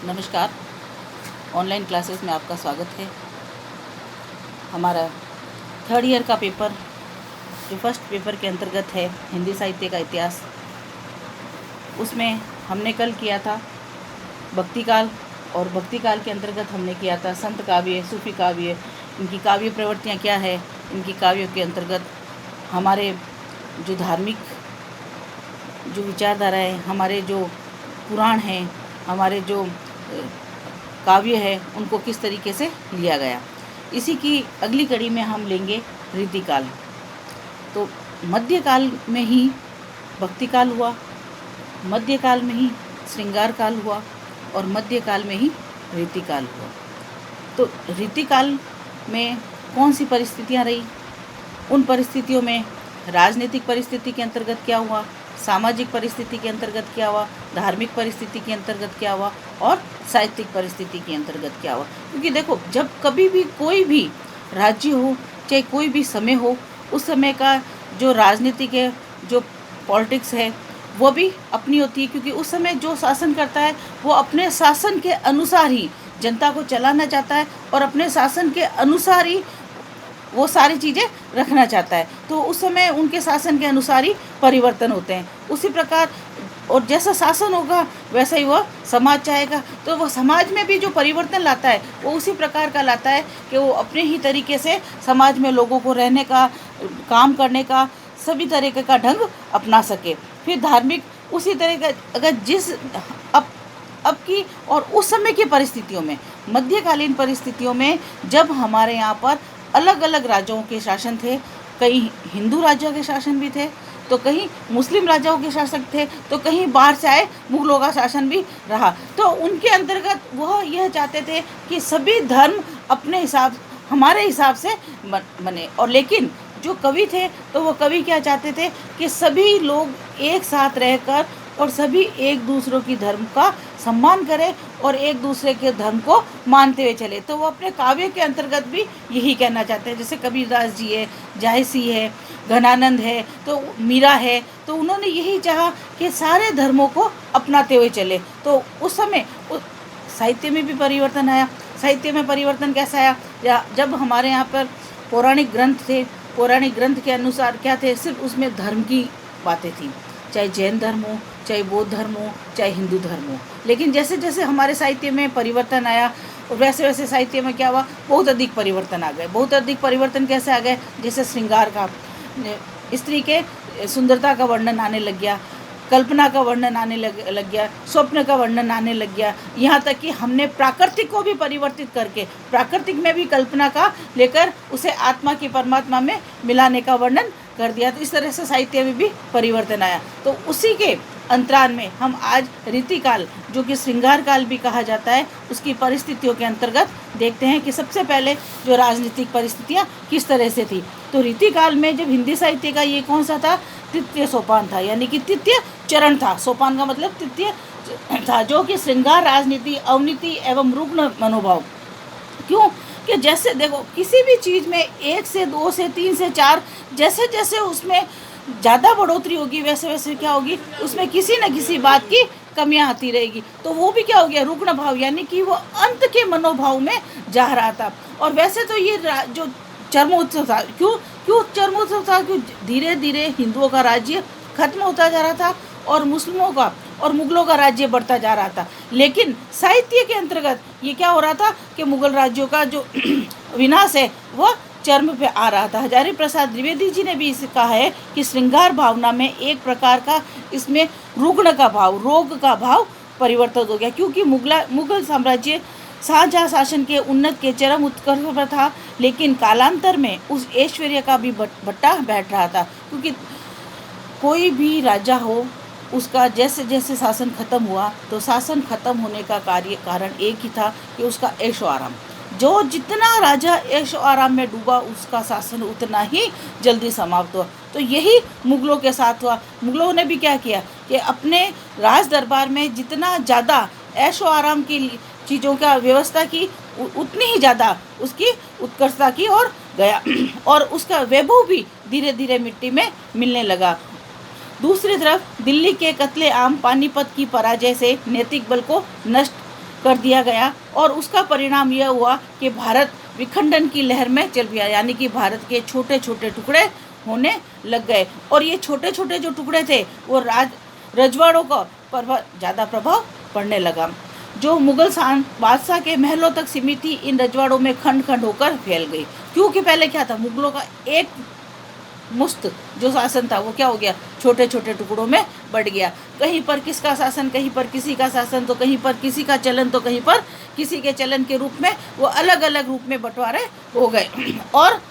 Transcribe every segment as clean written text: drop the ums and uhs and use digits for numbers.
नमस्कार। Online classes में आपका स्वागत है। हमारा थर्ड ईयर का पेपर जो फर्स्ट पेपर के अंतर्गत है हिंदी साहित्य का इतिहास, उसमें हमने कल किया था भक्ति काल, और भक्ति काल के अंतर्गत हमने किया था संत काव्य, सूफी काव्य, इनकी काव्य प्रवृत्तियाँ क्या है। इनकी काव्यों के अंतर्गत हमारे जो धार्मिक जो विचारधारा है, हमारे जो पुराण हैं, हमारे जो काव्य है, उनको किस तरीके से लिया गया। इसी की अगली कड़ी में हम लेंगे रीतिकाल। तो मध्यकाल में ही भक्ति काल हुआ, मध्यकाल में ही श्रृंगार काल हुआ, और मध्यकाल में ही रीतिकाल हुआ। तो रीतिकाल में कौन सी परिस्थितियाँ रही, उन परिस्थितियों में राजनीतिक परिस्थिति के अंतर्गत क्या हुआ, सामाजिक परिस्थिति के अंतर्गत क्या हुआ, धार्मिक परिस्थिति के अंतर्गत क्या हुआ, और साहित्यिक परिस्थिति के अंतर्गत क्या हुआ। क्योंकि देखो, जब कभी भी कोई भी राज्य हो, चाहे कोई भी समय हो, उस समय का जो राजनीतिक है, जो पॉलिटिक्स है, वो भी अपनी होती है। क्योंकि उस समय जो शासन करता है वो अपने शासन के अनुसार ही जनता को चलाना चाहता है, और अपने शासन के अनुसार ही वो सारी चीज़ें रखना चाहता है। तो उस समय उनके शासन के अनुसार ही परिवर्तन होते हैं। उसी प्रकार, और जैसा शासन होगा वैसा ही वह समाज चाहेगा। तो वह समाज में भी जो परिवर्तन लाता है वो उसी प्रकार का लाता है कि वो अपने ही तरीके से समाज में लोगों को रहने का, काम करने का, सभी तरीके का ढंग अपना सके। फिर धार्मिक उसी तरह का, अगर जिस अब की और उस समय की परिस्थितियों में, मध्यकालीन परिस्थितियों में, जब हमारे यहाँ पर अलग अलग राज्यों के शासन थे, कहीं हिंदू राज्यों के शासन भी थे, तो कहीं मुस्लिम राज्यों के शासक थे, तो कहीं बाहर से आए मुगलों का शासन भी रहा। तो उनके अंतर्गत वह यह चाहते थे कि सभी धर्म अपने हिसाब, हमारे हिसाब से बने। और लेकिन जो कवि थे, तो वो कवि क्या चाहते थे कि सभी लोग एक साथ रहकर और सभी एक दूसरों की धर्म का सम्मान करें और एक दूसरे के धर्म को मानते हुए चले। तो वो अपने काव्य के अंतर्गत भी यही कहना चाहते हैं। जैसे कबीरदास जी है, जायसी है, घनानंद है, तो मीरा है, तो उन्होंने यही चाहा कि सारे धर्मों को अपनाते हुए चले। तो उस समय साहित्य में भी परिवर्तन आया। साहित्य में परिवर्तन कैसा आया, या जब हमारे यहाँ पर पौराणिक ग्रंथ थे, पौराणिक ग्रंथ के अनुसार क्या थे, सिर्फ उसमें धर्म की बातें थी, चाहे जैन धर्म हो, चाहे बौद्ध धर्म हो, चाहे हिंदू धर्म हो। लेकिन जैसे जैसे हमारे साहित्य में परिवर्तन आया, और वैसे वैसे साहित्य में क्या हुआ, बहुत अधिक परिवर्तन आ गए। बहुत अधिक परिवर्तन कैसे आ गए, जैसे श्रृंगार का, स्त्री के सुंदरता का वर्णन आने लग गया, कल्पना का वर्णन आने लग गया, स्वप्न का वर्णन आने लग गया। यहाँ तक कि हमने प्राकृतिक को भी परिवर्तित करके, प्राकृतिक में भी कल्पना का लेकर उसे आत्मा की परमात्मा में मिलाने का वर्णन कर दिया। तो इस तरह से साहित्य में भी परिवर्तन आया। तो उसी के अंतराल में हम आज रीतिकाल, जो कि श्रृंगार काल भी कहा जाता है, उसकी परिस्थितियों के अंतर्गत देखते हैं कि सबसे पहले जो राजनीतिक परिस्थितियाँ किस तरह से थी। तो रीतिकाल में जब हिंदी साहित्य का ये कौन सा था, तृतीय सोपान था, यानी कि तृतीय चरण था। सोपान का मतलब तृतीय था, जो कि श्रृंगार, राजनीति, अवनीति एवं रुग्ण मनोभाव। क्यों कि जैसे देखो, किसी भी चीज़ में 1 से 2 से 3 से 4, जैसे जैसे उसमें ज़्यादा बढ़ोतरी होगी, वैसे वैसे क्या होगी, उसमें किसी न किसी बात की कमियां आती रहेगी। तो वो भी क्या हो गया, रुग्ण भाव, यानी कि वो अंत के मनोभाव में जा रहा था। और वैसे तो ये जो चरमोत्सव था, क्यों चरमोत्सव था, क्यों धीरे धीरे हिंदुओं का राज्य खत्म होता जा रहा था और मुस्लिमों का और मुगलों का राज्य बढ़ता जा रहा था। लेकिन साहित्य के अंतर्गत ये क्या हो रहा था कि मुगल राज्यों का जो विनाश है वह चरम पे आ रहा था। हजारी प्रसाद द्विवेदी जी ने भी इसे कहा है कि श्रृंगार भावना में एक प्रकार का इसमें रुग्ण का भाव, रोग का भाव परिवर्तित हो गया। क्योंकि मुगल साम्राज्य शाहजहाँ शासन के उन्नत के चरम उत्कर्ष पर था, लेकिन कालांतर में उस ऐश्वर्य का भी भट्टा बैठ रहा था। क्योंकि कोई भी राजा हो, उसका जैसे जैसे शासन खत्म हुआ, तो शासन खत्म होने का कारण एक ही था कि उसका ऐशो आराम। जो जितना राजा ऐशो आराम में डूबा, उसका शासन उतना ही जल्दी समाप्त हुआ। तो यही मुगलों के साथ हुआ। मुगलों ने भी क्या किया कि अपने राज दरबार में जितना ज़्यादा ऐशो आराम की चीज़ों का व्यवस्था की, उतनी ही ज़्यादा उसकी उत्कर्षता की ओर गया, और उसका वैभव भी धीरे धीरे मिट्टी में मिलने लगा। दूसरी तरफ दिल्ली के कत्ले आम, पानीपत की पराजय से नैतिक बल को नष्ट कर दिया गया और उसका परिणाम यह हुआ कि भारत विखंडन की लहर में चल गया, यानी कि भारत के छोटे छोटे टुकड़े होने लग गए। और ये छोटे छोटे जो टुकड़े थे वो रजवाड़ों का ज़्यादा प्रभाव पड़ने लगा। जो मुगल बादशाह के महलों तक सीमित थी, इन रजवाड़ों में खंड खंड होकर फैल गई। क्योंकि पहले क्या था, मुगलों का एक मुस्त जो शासन था वो क्या हो गया, छोटे छोटे टुकड़ों में बढ़ गया। कहीं पर किसका शासन, कहीं पर किसी का शासन, तो कहीं पर किसी का चलन, तो कहीं पर किसी के चलन के रूप में वो अलग अलग रूप में बंटवारे हो गए। और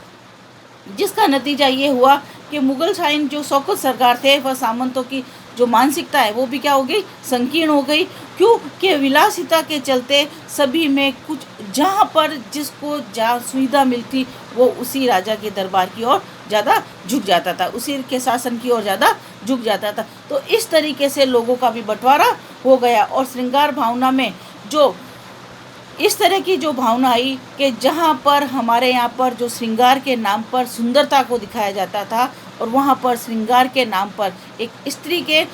जिसका नतीजा ये हुआ कि मुगल शाही जो शौकत सरकार थे, वह सामंतों की जो मानसिकता है वो भी क्या हो गई, संकीर्ण हो गई। क्यों कि विलासिता के चलते सभी में कुछ, जहाँ पर जिसको जहाँ सुविधा मिलती वो उसी राजा के दरबार की ओर ज़्यादा झुक जाता था, उसी के शासन की ओर ज़्यादा झुक जाता था। तो इस तरीके से लोगों का भी बंटवारा हो गया। और श्रृंगार भावना में जो इस तरह की जो भावना आई कि जहाँ पर हमारे यहाँ पर जो श्रृंगार के नाम पर सुंदरता को दिखाया जाता था, और वहाँ पर श्रृंगार के नाम पर एक स्त्री के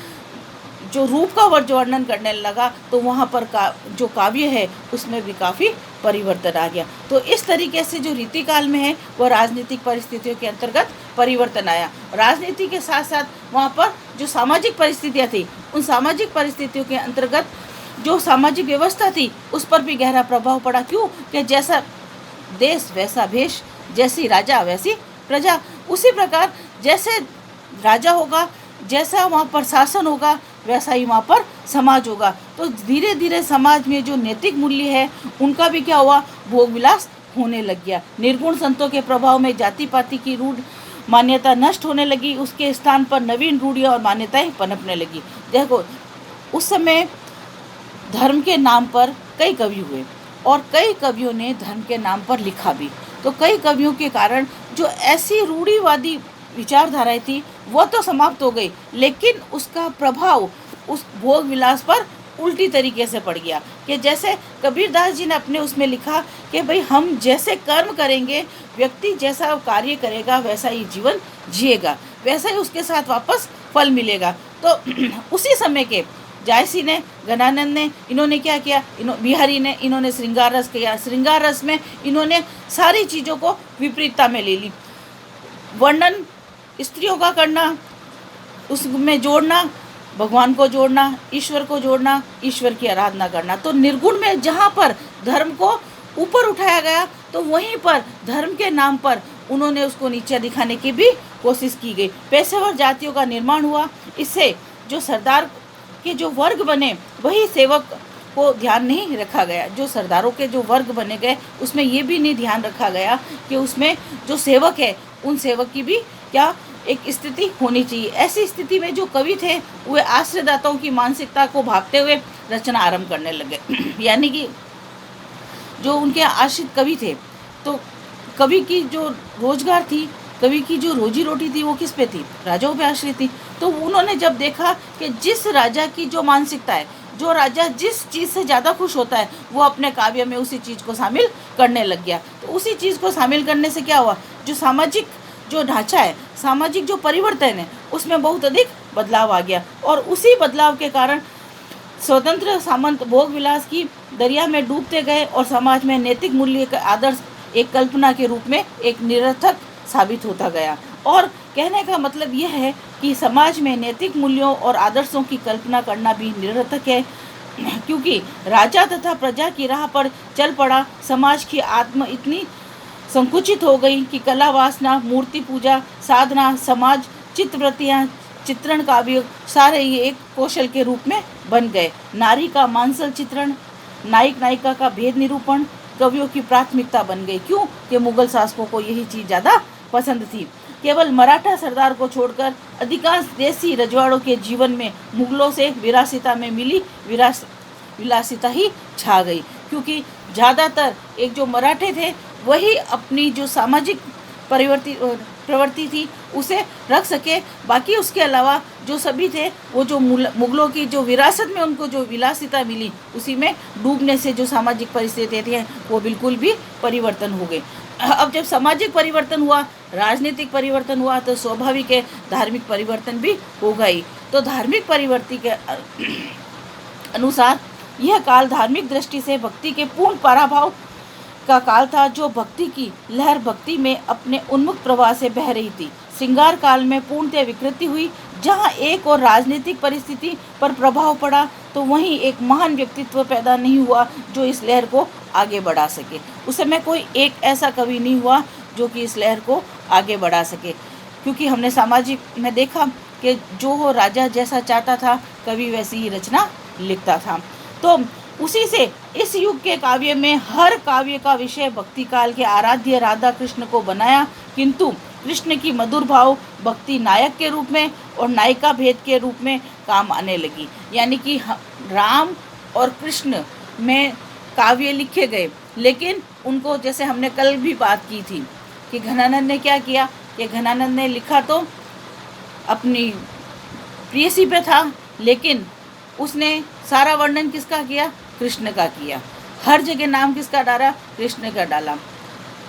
जो रूप का वर्णन करने लगा, तो वहाँ पर जो काव्य है उसमें भी काफ़ी परिवर्तन आ गया। तो इस तरीके से जो रीतिकाल में है वह राजनीतिक परिस्थितियों के अंतर्गत परिवर्तन आया। राजनीति के साथ साथ वहाँ पर जो सामाजिक परिस्थितियाँ थी, उन सामाजिक परिस्थितियों के अंतर्गत जो सामाजिक व्यवस्था थी उस पर भी गहरा प्रभाव पड़ा। क्यों कि जैसा देश वैसा भेष, जैसी राजा वैसी प्रजा। उसी प्रकार जैसे राजा होगा, जैसा वहाँ पर शासन होगा, वैसा ही वहाँ पर समाज होगा। तो धीरे धीरे समाज में जो नैतिक मूल्य है उनका भी क्या हुआ, भोग विलास होने लग गया। निर्गुण संतों के प्रभाव में जाति पाति की रूढ़ मान्यता नष्ट होने लगी, उसके स्थान पर नवीन रूढ़ियाँ और मान्यताएं पनपने लगी। देखो उस समय धर्म के नाम पर कई कवि हुए और कई कवियों ने धर्म के नाम पर लिखा भी। तो कई कवियों के कारण जो ऐसी रूढ़िवादी विचारधाराएं थी वो तो समाप्त हो गई, लेकिन उसका प्रभाव उस भोग विलास पर उल्टी तरीके से पड़ गया। कि जैसे कबीरदास जी ने अपने उसमें लिखा कि भाई हम जैसे कर्म करेंगे, व्यक्ति जैसा कार्य करेगा वैसा ही जीवन जिएगा, वैसा ही उसके साथ वापस फल मिलेगा। तो उसी समय के जायसी ने, गणानंद ने, इन्होंने क्या किया, बिहारी ने, इन्होंने श्रृंगार रस किया। श्रृंगार रस में इन्होंने सारी चीज़ों को विपरीतता में ले ली। वर्णन स्त्रियों का करना, उसमें जोड़ना, भगवान को जोड़ना, ईश्वर को जोड़ना, ईश्वर की आराधना करना। तो निर्गुण में जहाँ पर धर्म को ऊपर उठाया गया, तो वहीं पर धर्म के नाम पर उन्होंने उसको नीचे दिखाने की भी कोशिश की गई। पेशेवर जातियों का निर्माण हुआ। इससे जो सरदार के जो वर्ग बने, वही सेवक को ध्यान नहीं रखा गया। जो सरदारों के जो वर्ग बने गए उसमें ये भी नहीं ध्यान रखा गया कि उसमें जो सेवक है उन सेवक की भी क्या एक स्थिति होनी चाहिए। ऐसी स्थिति में जो कवि थे वे आश्रयदाताओं की मानसिकता को भांपते हुए रचना आरंभ करने लगे। यानी कि जो उनके आश्रित कवि थे, तो कवि की जो रोजगार थी, कवि की जो रोजी रोटी थी वो किस पे थी, राजाओं पे आश्रित थी। तो उन्होंने जब देखा कि जिस राजा की जो मानसिकता है, जो राजा जिस चीज़ से ज़्यादा खुश होता है, वो अपने काव्य में उसी चीज़ को शामिल करने लग गया। तो उसी चीज़ को शामिल करने से क्या हुआ, जो सामाजिक जो ढांचा है, सामाजिक जो परिवर्तन है, उसमें बहुत अधिक बदलाव आ गया। और उसी बदलाव के कारण स्वतंत्र सामंत भोग विलास की दरिया में डूबते गए और समाज में नैतिक मूल्य का आदर्श एक कल्पना के रूप में एक निरर्थक साबित होता गया। और कहने का मतलब यह है कि समाज में नैतिक मूल्यों और आदर्शों की कल्पना करना भी निरर्थक है, क्योंकि राजा तथा प्रजा की राह पर चल पड़ा समाज की आत्मा इतनी संकुचित हो गई कि कला वासना, मूर्ति पूजा, साधना, समाज, चित्रवृत्तियाँ, चित्रण काव्य सारे ये एक कौशल के रूप में बन गए। नारी का मानसल चित्रण, नायक नायिका का भेद निरूपण कवियों की प्राथमिकता बन गई। क्यों कि मुगल शासकों को यही चीज़ ज़्यादा पसंद थी। केवल मराठा सरदार को छोड़कर अधिकांश देसी रजवाड़ों के जीवन में मुगलों से विरासिता में मिली विलासिता ही छा गई, क्योंकि ज़्यादातर एक जो मराठे थे वही अपनी जो सामाजिक प्रवृत्ति थी उसे रख सके। बाकी उसके अलावा जो सभी थे वो जो मुगलों की जो विरासत में उनको जो विलासिता मिली उसी में डूबने से जो सामाजिक परिस्थितियाँ थी वो बिल्कुल भी परिवर्तन हो गए। अब जब सामाजिक परिवर्तन हुआ, राजनीतिक परिवर्तन हुआ, तो स्वाभाविक है धार्मिक परिवर्तन भी होगा ही। तो धार्मिक परिवर्तन के अनुसार यह काल धार्मिक दृष्टि से भक्ति के पूर्ण पराभव का काल था, जो भक्ति की लहर भक्ति में अपने उन्मुक्त प्रवाह से बह रही थी। श्रृंगार काल में पूर्णतः विकृति हुई। जहाँ एक और राजनीतिक परिस्थिति पर प्रभाव पड़ा, तो वहीं एक महान व्यक्तित्व पैदा नहीं हुआ जो इस लहर को आगे बढ़ा सके। उस समय कोई एक ऐसा कवि नहीं हुआ जो कि इस लहर को आगे बढ़ा सके, क्योंकि हमने सामाजिक में देखा कि जो हो राजा जैसा चाहता था, कवि वैसी ही रचना लिखता था। तो उसी से इस युग के काव्य में हर काव्य का विषय भक्ति काल के आराध्य राधा कृष्ण को बनाया, किंतु कृष्ण की मधुर भाव भक्ति नायक के रूप में और नायिका भेद के रूप में काम आने लगी। यानी कि राम और कृष्ण में काव्य लिखे गए, लेकिन उनको, जैसे हमने कल भी बात की थी कि घनानंद ने क्या किया, कि घनानंद ने लिखा तो अपनी प्रेयसी पे था, लेकिन उसने सारा वर्णन किसका किया, कृष्ण का किया। हर जगह नाम किसका डाला, कृष्ण का डाला।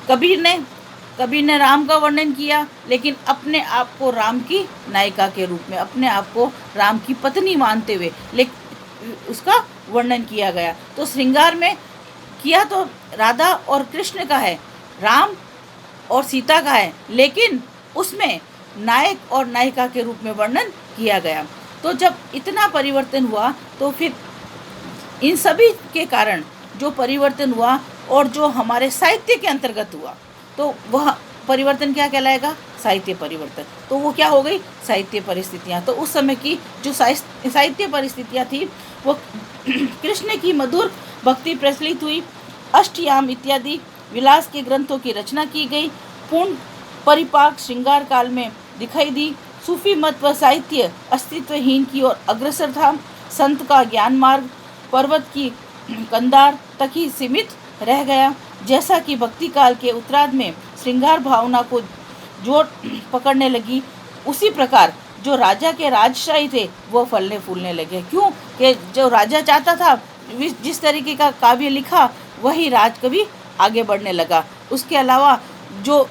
कबीर ने राम का वर्णन किया, लेकिन अपने आप को राम की नायिका के रूप में, अपने आप को राम की पत्नी मानते हुए लेकिन उसका वर्णन किया गया। तो श्रृंगार में किया तो राधा और कृष्ण का है, राम और सीता का है, लेकिन उसमें नायक और नायिका के रूप में वर्णन किया गया। तो जब इतना परिवर्तन हुआ, तो फिर इन सभी के कारण जो परिवर्तन हुआ और जो हमारे साहित्य के अंतर्गत हुआ, तो वह परिवर्तन क्या कहलाएगा, साहित्य परिवर्तन। तो वो क्या हो गई, साहित्य परिस्थितियाँ। तो उस समय की जो साहित्य परिस्थितियाँ थी, वो कृष्ण की मधुर भक्ति प्रचलित हुई, अष्टयाम इत्यादि विलास के ग्रंथों की रचना की गई, पूर्ण परिपाक श्रृंगार काल में दिखाई दी। सूफी मत व साहित्य अस्तित्वहीन की ओर अग्रसर था। संत का ज्ञान मार्ग पर्वत की कंधार तक ही सीमित रह गया। जैसा कि भक्ति काल के उत्तरार्ध में श्रृंगार भावना को जोर पकड़ने लगी, उसी प्रकार जो राजा के राजशाही थे वो फलने फूलने लगे। क्यों कि जो राजा चाहता था, जिस तरीके का काव्य लिखा, वही राजकवि आगे बढ़ने लगा। उसके अलावा जो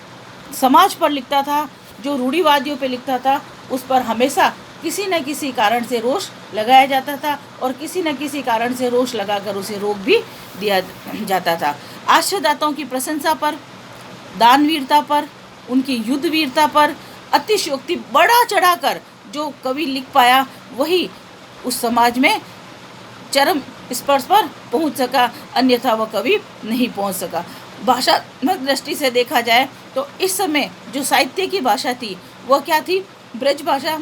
समाज पर लिखता था, जो रूढ़िवादियों पे लिखता था, उस पर हमेशा किसी न किसी कारण से रोष लगाया जाता था, और किसी न किसी कारण से रोष लगाकर उसे रोक भी दिया जाता था। आश्रयदाताओं की प्रशंसा पर, दानवीरता पर, उनकी युद्ध वीरता पर अतिशयोक्ति बढ़ा चढ़ाकर जो कवि लिख पाया, वही उस समाज में चरम स्पर्श पर पहुंच सका, अन्यथा वह कवि नहीं पहुंच सका। भाषात्मक दृष्टि से देखा जाए तो इस समय जो साहित्य की भाषा थी, वह क्या थी, ब्रज भाषा,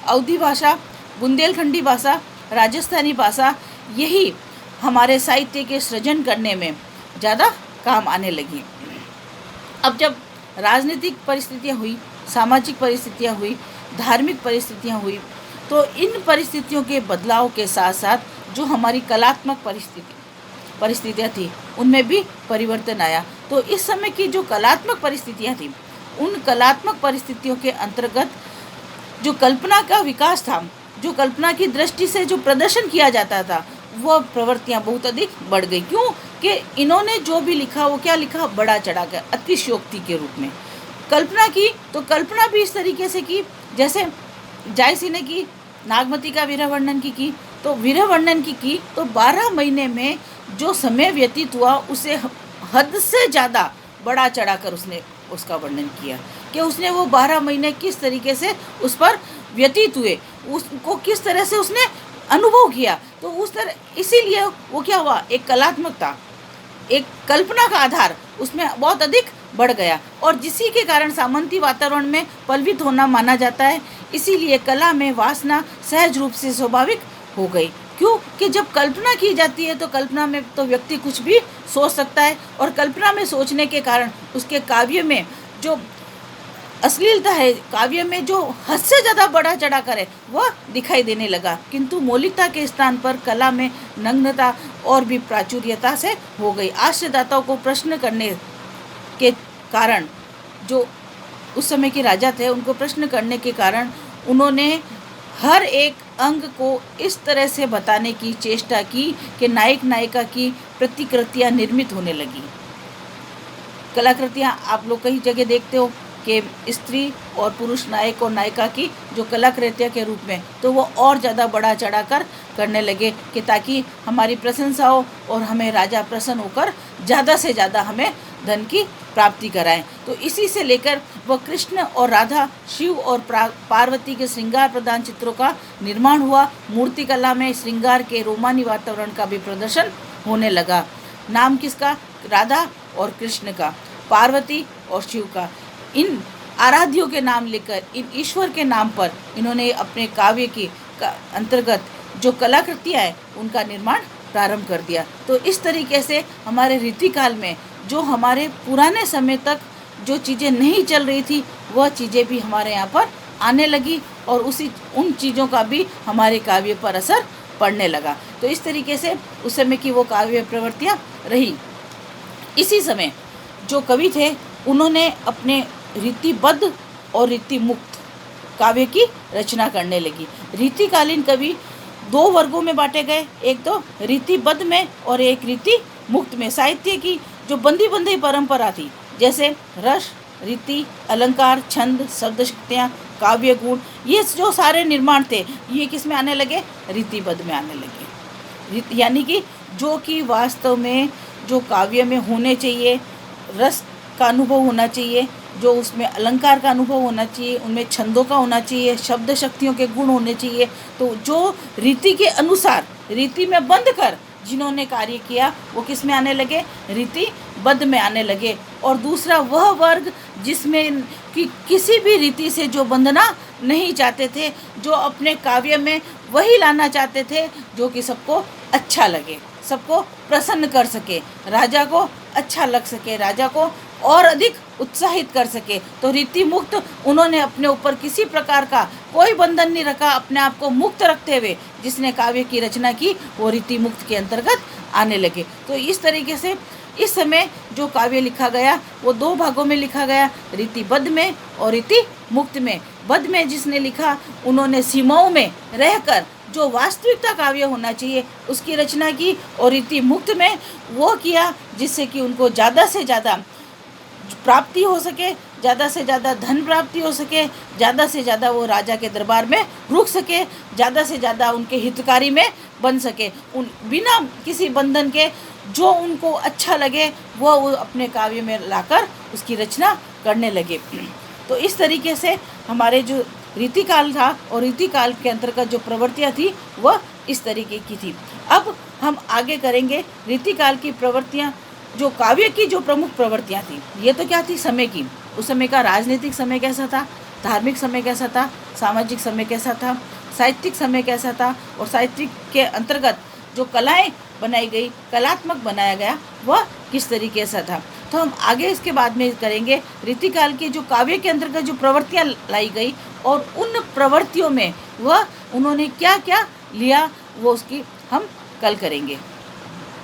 अवधी भाषा, बुंदेलखंडी भाषा, राजस्थानी भाषा, यही हमारे साहित्य के सृजन करने में ज़्यादा काम आने लगी। अब जब राजनीतिक परिस्थितियाँ हुई, सामाजिक परिस्थितियाँ हुई, धार्मिक परिस्थितियाँ हुई, तो इन परिस्थितियों के बदलाव के साथ साथ जो हमारी कलात्मक परिस्थितियाँ थी, उनमें भी परिवर्तन आया। तो इस समय की जो कलात्मक परिस्थितियाँ थी, उन कलात्मक परिस्थितियों के अंतर्गत जो कल्पना का विकास था, जो कल्पना की दृष्टि से जो प्रदर्शन किया जाता था, वह प्रवृत्तियाँ बहुत अधिक बढ़ गई। क्यों कि इन्होंने जो भी लिखा, वो क्या लिखा, बड़ा चढ़ाकर अतिशयोक्ति के रूप में कल्पना की। तो कल्पना भी इस तरीके से की, जैसे जायसी ने की, नागमती का विरह वर्णन की, तो विरह वर्णन की तो 12 महीने में जो समय व्यतीत हुआ, उसे हद से ज़्यादा बड़ा चढ़ाकर उसने उसका वर्णन किया कि उसने वो 12 महीने किस तरीके से उस पर व्यतीत हुए, उसको किस तरह से उसने अनुभव किया। तो उस तरह, इसीलिए वो क्या हुआ, एक कलात्मकता, एक कल्पना का आधार उसमें बहुत अधिक बढ़ गया, और जिसी के कारण सामंती वातावरण में पल्वित होना माना जाता है। इसीलिए कला में वासना सहज रूप से स्वाभाविक हो गई। क्यों कि जब कल्पना की जाती है, तो कल्पना में तो व्यक्ति कुछ भी सोच सकता है, और कल्पना में सोचने के कारण उसके काव्य में जो अश्लीलता है, काव्य में जो हद से ज़्यादा बढ़ा चढ़ा कर है, वह दिखाई देने लगा। किंतु मौलिकता के स्थान पर कला में नग्नता और भी प्राचुर्यता से हो गई। आश्रयदाताओं को प्रश्न करने के कारण, जो उस समय के राजा थे, उनको प्रश्न करने के कारण उन्होंने हर एक अंग को इस तरह से बताने की चेष्टा की कि नायक नायिका की प्रतिकृतियाँ निर्मित होने लगी। कलाकृतियाँ आप लोग कई जगह देखते हो कि स्त्री और पुरुष नायक और नायिका की जो कलाकृतियाँ के रूप में, तो वो और ज़्यादा बढ़ा चढ़ा कर करने लगे कि ताकि हमारी प्रशंसा हो और हमें राजा प्रसन्न होकर ज़्यादा से ज़्यादा हमें धन की प्राप्ति कराएं। तो इसी से लेकर वह कृष्ण और राधा, शिव और पार्वती के श्रृंगार प्रधान चित्रों का निर्माण हुआ। मूर्ति कला में श्रृंगार के रोमानी वातावरण का भी प्रदर्शन होने लगा। नाम किसका? राधा और कृष्ण का, पार्वती और शिव का। इन आराध्यों के नाम लेकर, इन ईश्वर के नाम पर इन्होंने अपने काव्य की अंतर्गत जो कलाकृतियाँ हैं उनका निर्माण प्रारंभ कर दिया। तो इस तरीके से हमारे रीतिकाल में जो हमारे पुराने समय तक जो चीज़ें नहीं चल रही थी वह चीज़ें भी हमारे यहाँ पर आने लगी और उन चीज़ों का भी हमारे काव्य पर असर पड़ने लगा। तो इस तरीके से उस समय की वो काव्य प्रवृत्तियाँ रही। इसी समय जो कवि थे उन्होंने अपने रीतिबद्ध और रीति मुक्त काव्य की रचना करने लगी। रीतिकालीन कवि दो वर्गों में बांटे गए, एक तो रीतिबद्ध में और एक रीति मुक्त में। साहित्य की जो बंधी बंधी परंपरा थी, जैसे रस, रीति, अलंकार, छंद, शब्द शक्तियाँ, काव्य गुण, ये जो सारे निर्माण थे ये किस में आने लगे? रीतिबद्ध में आने लगे। यानी कि जो कि वास्तव में जो काव्य में होने चाहिए, रस का अनुभव होना चाहिए, जो उसमें अलंकार का अनुभव होना चाहिए, उनमें छंदों का होना चाहिए, शब्द शक्तियों के गुण होने चाहिए। तो जो रीति के अनुसार, रीति में बंध कर जिन्होंने कार्य किया वो किस में आने लगे? रीतिबद्ध में आने लगे। और दूसरा वह वर्ग जिसमें कि किसी भी रीति से जो बंधना नहीं चाहते थे, जो अपने काव्य में वही लाना चाहते थे जो कि सबको अच्छा लगे, सबको प्रसन्न कर सके, राजा को अच्छा लग सके, राजा को और अधिक उत्साहित कर सके। तो रीति मुक्त उन्होंने अपने ऊपर किसी प्रकार का कोई बंधन नहीं रखा, अपने आप को मुक्त रखते हुए जिसने काव्य की रचना की वो रीति मुक्त के अंतर्गत आने लगे। तो इस तरीके से इस समय जो काव्य लिखा गया वो दो भागों में लिखा गया, रीतिबद्ध में और रीति मुक्त में। बद्ध में जिसने लिखा उन्होंने सीमाओं में रहकर जो वास्तविकता काव्य होना चाहिए उसकी रचना की, और रीति मुक्त में वो किया जिससे कि उनको ज़्यादा से ज़्यादा प्राप्ति हो सके, ज़्यादा से ज़्यादा धन प्राप्ति हो सके, ज़्यादा से ज़्यादा वो राजा के दरबार में रुक सके, ज़्यादा से ज़्यादा उनके हितकारी में बन सके, उन बिना किसी बंधन के जो उनको अच्छा लगे वो अपने काव्य में लाकर उसकी रचना करने लगे। तो इस तरीके से हमारे जो रीतिकाल था और रीतिकाल के अंतर्गत जो प्रवृत्तियाँ थी वह इस तरीके की थी। अब हम आगे करेंगे रीतिकाल की प्रवृत्तियाँ, जो काव्य की जो प्रमुख प्रवृत्तियाँ थी। ये तो क्या थी समय की, उस समय का राजनीतिक समय कैसा था, धार्मिक समय कैसा था, सामाजिक समय कैसा था, साहित्यिक समय कैसा था, और साहित्यिक के अंतर्गत जो कलाएं बनाई गई, कलात्मक बनाया गया वह किस तरीके से था। तो हम आगे इसके बाद में करेंगे रीतिकाल के जो काव्य के अंतर्गत जो प्रवृत्तियाँ लाई गई और उन प्रवृत्तियों में वह उन्होंने क्या क्या लिया वो उसकी हम कल करेंगे।